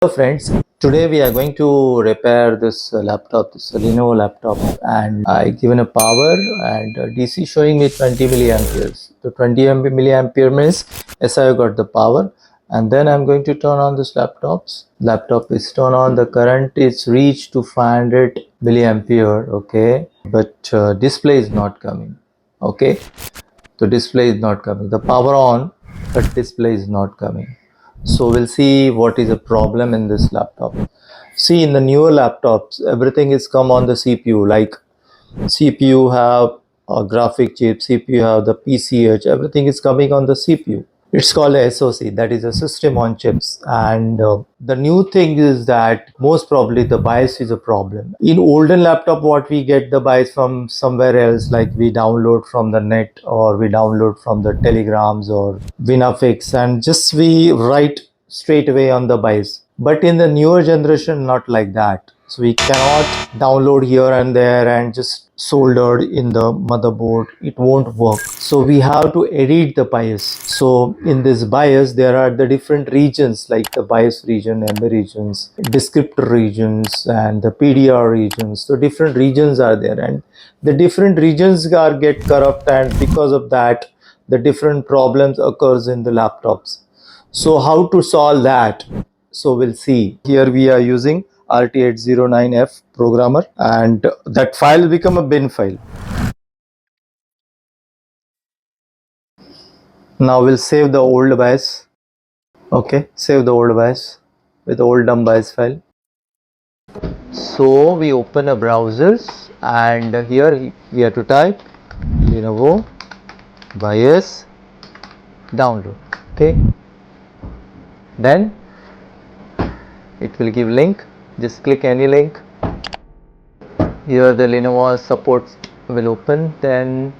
Hello friends, today we are going to repair this laptop, this Lenovo laptop, and I given a power and DC showing me 20 milliamperes. So 20 milliampere means yes, I got the power, and then I'm going to turn on this laptops. Laptop is turned on, the current is reached to 500 milliampere, okay, but display is not coming, okay. So display is not coming, the power on, but display is not coming. So we'll see what is the problem in this laptop. See, in the newer laptops everything is come on the CPU, like CPU have a graphic chip, CPU have the PCH, everything is coming on the CPU. It's called a SoC, that is a system on chips. And the new thing is that most probably the BIOS is a problem. In olden laptop, what we get the BIOS from somewhere else, like we download from the net or we download from the telegrams or Winafix, and just we write straight away on the BIOS. But in the newer generation, not like that. So we cannot download here and there and just soldered in the motherboard. It won't work. So we have to edit the BIOS. So in this BIOS, there are the different regions like the BIOS region, memory regions, descriptor regions, and the PDR regions. So different regions are there, and the different regions are get corrupt, and because of that, the different problems occurs in the laptops. So how to solve that? So we'll see. Here we are using RT809F programmer, and that file will become a bin file. Now we'll save the old BIOS. Okay, save the old BIOS with old dumb BIOS file. So we open a browsers, and here we have to type Lenovo BIOS download. Okay, then it will give link. Just click any link. Here the Lenovo support will open. Then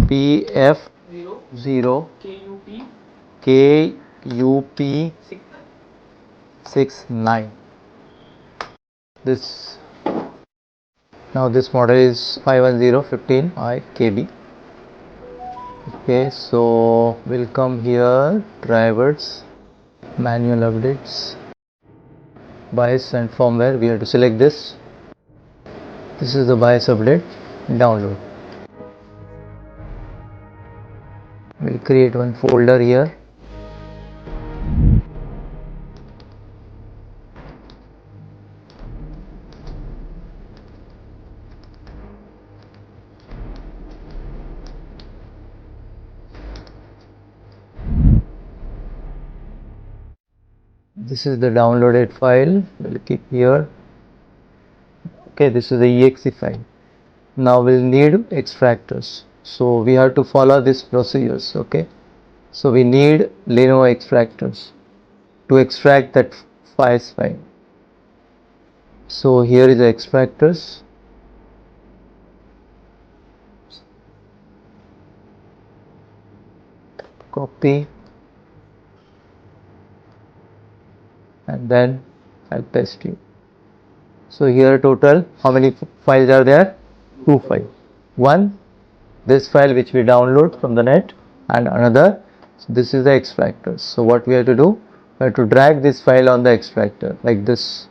PF0 KUP69. This now this model is 51015 KB. Okay, so we'll come here, drivers, manual updates, BIOS and firmware. We have to select this. This is the BIOS update. Download. We'll create one folder here. This is the downloaded file. We'll keep here. Okay, this is the exe file. Now we'll need extractors, so we have to follow these procedures. Okay, so we need Lenovo extractors to extract that file. So here is the extractors. Copy, and then I'll paste you. So here total how many files are there? Two files. One, this file which we download from the net, and another, so this is the extractors. So what we have to do, we have to drag this file on the extractor like this.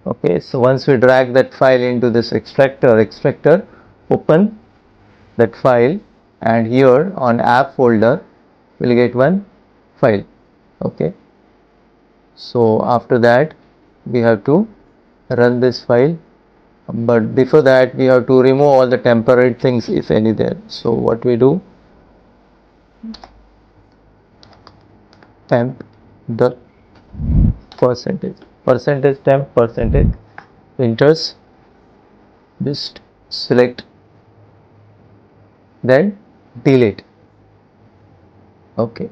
Okay, so once we drag that file into this extractor, open that file, and here on app folder we'll get one file. Okay, so after that we have to run this file, but before that we have to remove all the temporary things if any there. So what we do, temp the percentage temp percentage enters, just select, then delete. Okay,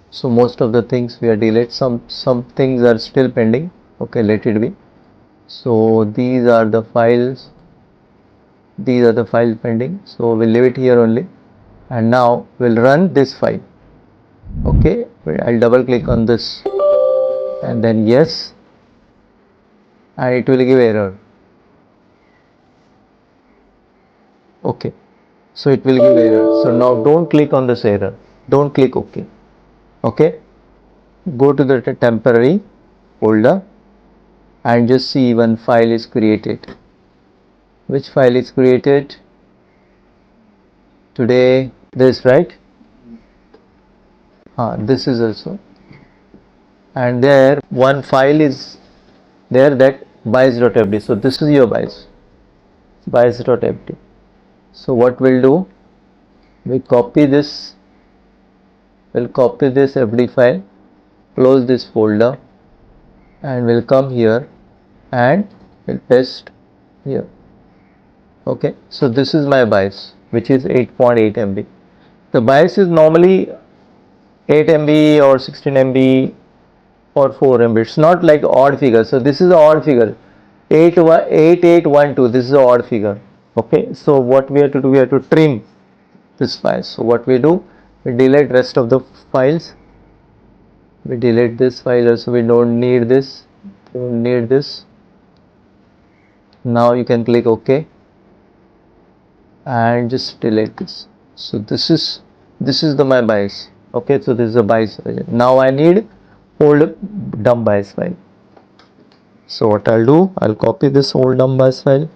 so most of the things we are delete, some things are still pending. Okay, let it be. So these are the files pending, so we'll leave it here only, and now we'll run this file. Okay, I'll double click on this and then yes, and it will give error. Okay, so it will give error. So now don't click on this error, don't click OK. Okay, go to the temporary folder and just see one file is created. Which file is created today? This, right? This is also, and there one file is there, that bios.fd. So this is your bios.fd. So what we'll do, we copy this, we'll copy this fd file, close this folder, and we'll come here and we'll paste here. Okay, so this is my BIOS, which is 8.8 MB. The BIOS is normally 8 MB or 16 MB or 4 MB. It's not like odd figure. So this is an odd figure, 8812. This is an odd figure. Okay, so what we have to do, we have to trim this file. So what we do, we delete rest of the files. We delete this file also. We don't need this. Don't need this. Now you can click OK and just delete this. So this is my BIOS. Okay, so this is a BIOS. Now I need old dump BIOS file. So what I'll do, I'll copy this old dump BIOS file.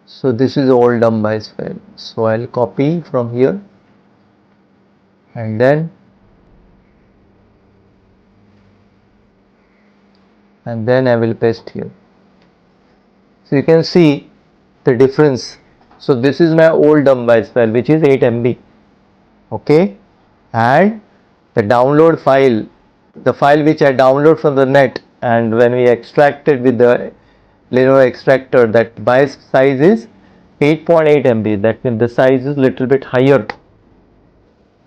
So this is old dump BIOS file. So I'll copy from here and then I will paste here. So you can see the difference. So this is my old dump BIOS file, which is 8 MB. Okay, and the download file, the file which I download from the net, and when we extracted with the Lenovo extractor, that BIOS size is 8.8 MB. That means the size is little bit higher.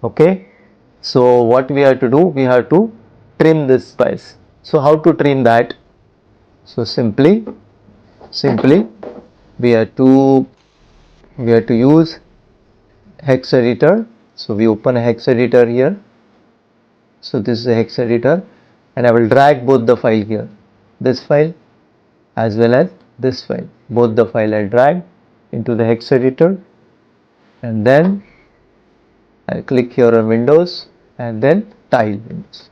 Okay, so what we have to do, we have to trim this BIOS. So how to trim that? So simply we have to use hex editor. So we open a hex editor here. So this is a hex editor, and I will drag both the file here, this file as well as this file. Both the file I drag into the hex editor, and then I click here on Windows and then tile Windows.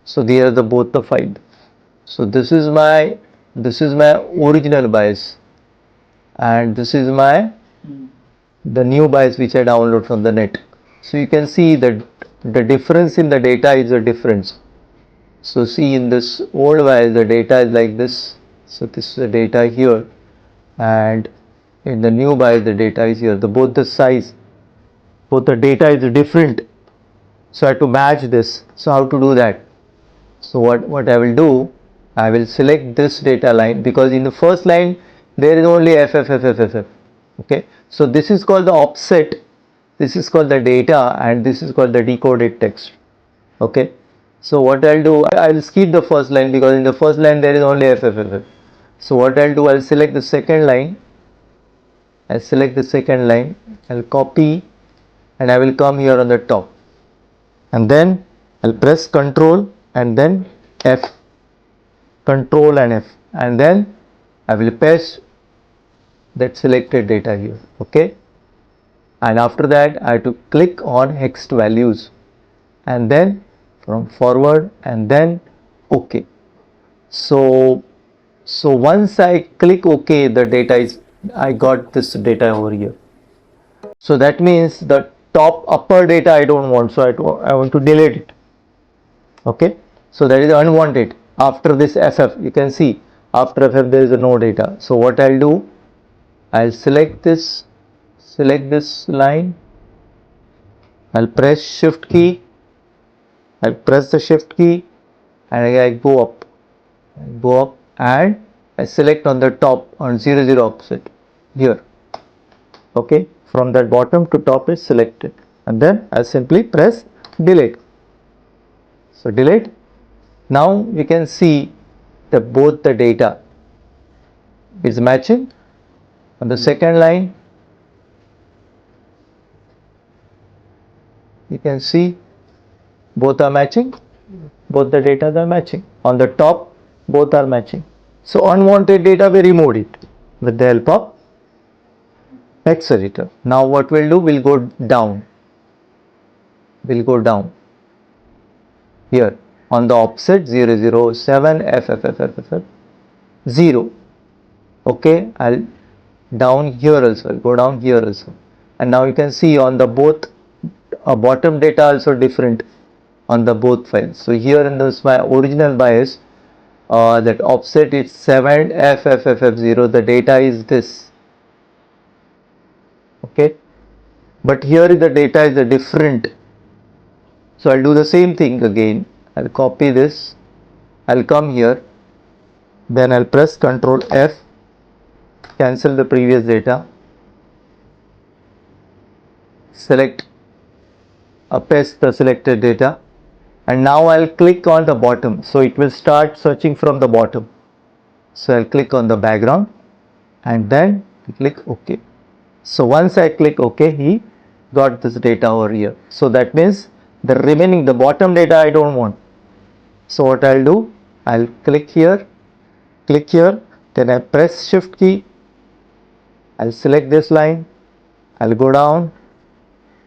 So these are both the file. So this is my original BIOS, and this is the new BIOS which I download from the net. So you can see that the difference in the data is a difference. So see, in this old BIOS the data is like this. So this is the data here, and in the new BIOS the data is here. Both the size, both the data is different. So I have to match this. So how to do that? So what I will do, I will select this data line, because in the first line there is only FFFFFF. Okay, so this is called the offset, this is called the data, and this is called the decoded text. Okay, so what I'll do, I'll skip the first line because in the first line there is only FFFF. So what I'll do, I'll select the second line. I'll copy, and I will come here on the top, and then I'll press Control and then F, Control and F, and then I will paste that selected data here. Okay, and after that I have to click on hex values, and then from forward, and then OK. So once I click OK, the data is, I got this data over here. So that means the top upper data I don't want, so I want to delete it. Okay, so that is unwanted. After this FF, you can see after FF there is no data. So what I'll do, I'll select this line, I'll press shift key, and I go up, and I select on the top on 00 offset here. Okay, from that bottom to top is selected, and then I simply press delete. So delete. Now we can see that both the data is matching. On the second line, you can see both are matching, both the data are matching. On the top, both are matching. So unwanted data, we removed it with the help of hex editor. Now what we'll do, we'll go down. here on the offset 007 FFFFF0. Okay, I'll down here also, I'll go down here also, and now you can see on the both bottom data also different on the both files. So here in this my original BIOS, that offset is 7FFFF0, the data is this. Okay, but here the data is a different. So I'll do the same thing again. I'll copy this, I'll come here, then I'll press Ctrl F, cancel the previous data, select, paste the selected data, and now I'll click on the bottom, so it will start searching from the bottom. So I'll click on the background and then click OK. So once I click OK, he got this data over here. So that means the remaining, the bottom data I don't want. So what I'll do, I'll click here, then I press shift key, I'll select this line, I'll go down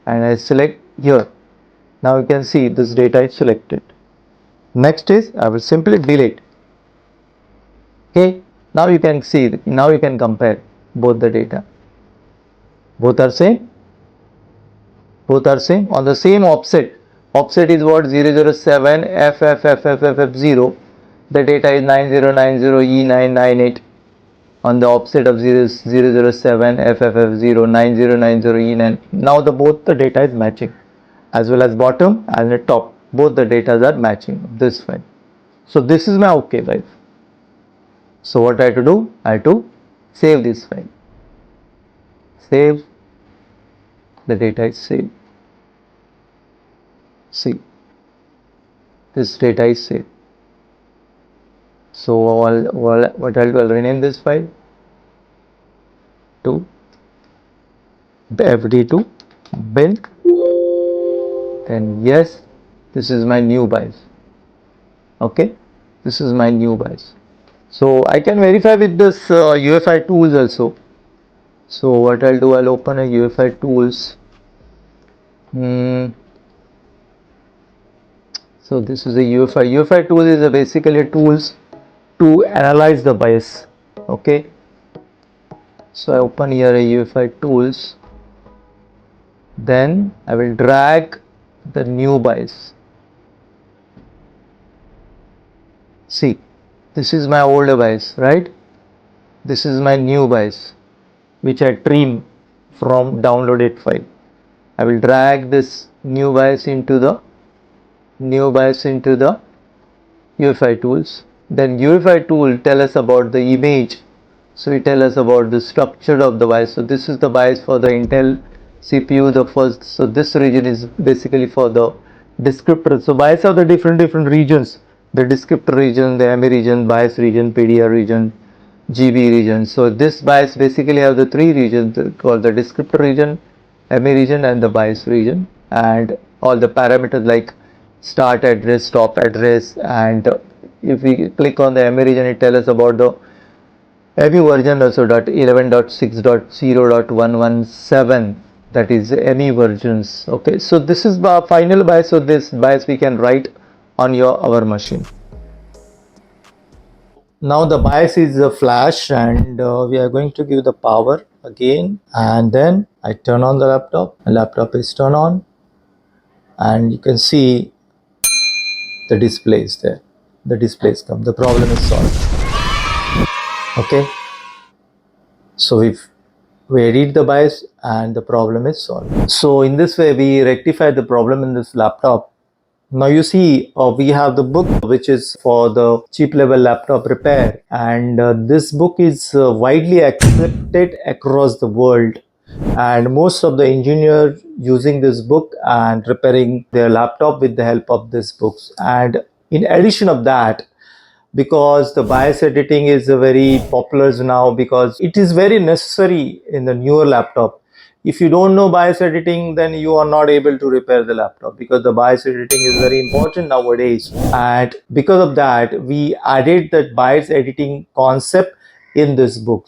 and I select here. Now you can see this data is selected. Next is I will simply delete. Okay, now you can see, now you can compare both the data. Both are same, on the same offset. Offset is what? 007 FFFFF0. The data is 9090E998 on the offset of 007 FFF0 9090E9. Now the both the data is matching, as well as bottom and the top, both the data are matching this file. So this is my OK file. So what I have to do, I have to save this file. Save, the data is saved. See, this data is saved. So what I'll do, I'll rename this file to fd2 bin. Then yes, this is my new BIOS. Okay, this is my new BIOS. So I can verify with this UFI tools also. So what I'll do, I'll open a UFI tools. So this is a UFI. UFI tool is basically tools to analyze the BIOS. Okay. So I open here a UFI tools. Then I will drag the new BIOS. See, this is my older BIOS, right? This is my new BIOS, which I trim from downloaded file. I will drag this new BIOS into the UFI tools. Then UFI tool tell us about the image. So it tell us about the structure of the BIOS. So this is the BIOS for the Intel CPU, the first. So this region is basically for the descriptor. So BIOS are the different regions. The descriptor region, the ME region, BIOS region, PDR region, GB region. So this BIOS basically have the three regions called the descriptor region, ME region and the BIOS region, and all the parameters like start address, stop address, and if we click on the ME region, it tells us about the ME version also .11.6.0.117, that is ME versions. Okay, so this is the final BIOS. So this BIOS we can write on our machine. Now the BIOS is a flash, and we are going to give the power again, and then I turn on the laptop. The laptop is turned on, and you can see the display is there. The displays come. The problem is solved. Okay. So if we edit the BIOS and the problem is solved. So in this way we rectify the problem in this laptop. Now you see we have the book which is for the chip level laptop repair, and this book is widely accepted across the world, and most of the engineers using this book and repairing their laptop with the help of this books. And in addition of that, because the BIOS editing is very popular now, because it is very necessary in the newer laptop. If you don't know BIOS editing, then you are not able to repair the laptop, because the BIOS editing is very important nowadays. And because of that, we added that BIOS editing concept in this book.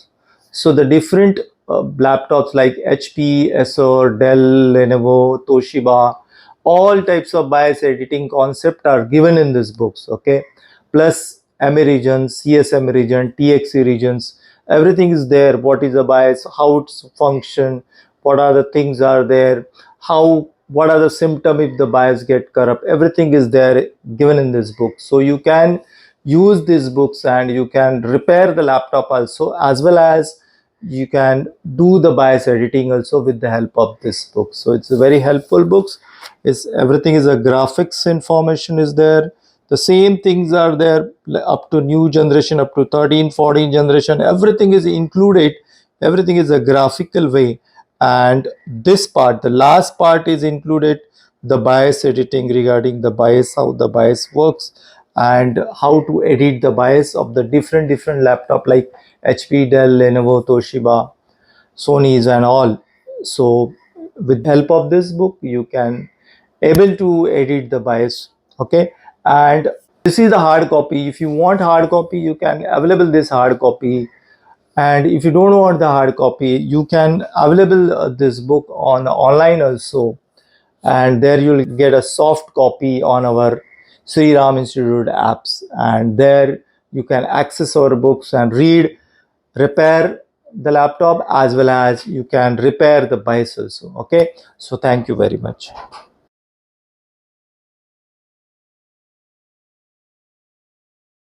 So the different laptops like HP, Acer, Dell, Lenovo, Toshiba, All types of BIOS editing concept are given in these books, okay? Plus MA regions, CSM region, TXE regions, everything is there. What is a BIOS, how it's function, what are the things are there, what are the symptom if the BIOS get corrupt, everything is there given in this book. So you can use these books and you can repair the laptop also, as well as you can do the BIOS editing also with the help of this book. So it's a very helpful books. Is everything is a graphics information is there, the same things are there up to new generation, up to 13 14 generation, everything is included, everything is a graphical way. And this part, the last part, is included the BIOS editing, regarding the BIOS, how the BIOS works, and how to edit the BIOS of the different laptop like HP, Dell, Lenovo, Toshiba, Sony's and all. So with help of this book you can able to edit the BIOS, okay? And this is the hard copy. If you want hard copy, you can available this hard copy. And if you don't want the hard copy, you can available this book on online also, and there you'll get a soft copy on our Sri Ram Institute apps, and there you can access our books and read, repair the laptop, as well as you can repair the BIOS also, okay? So thank you very much.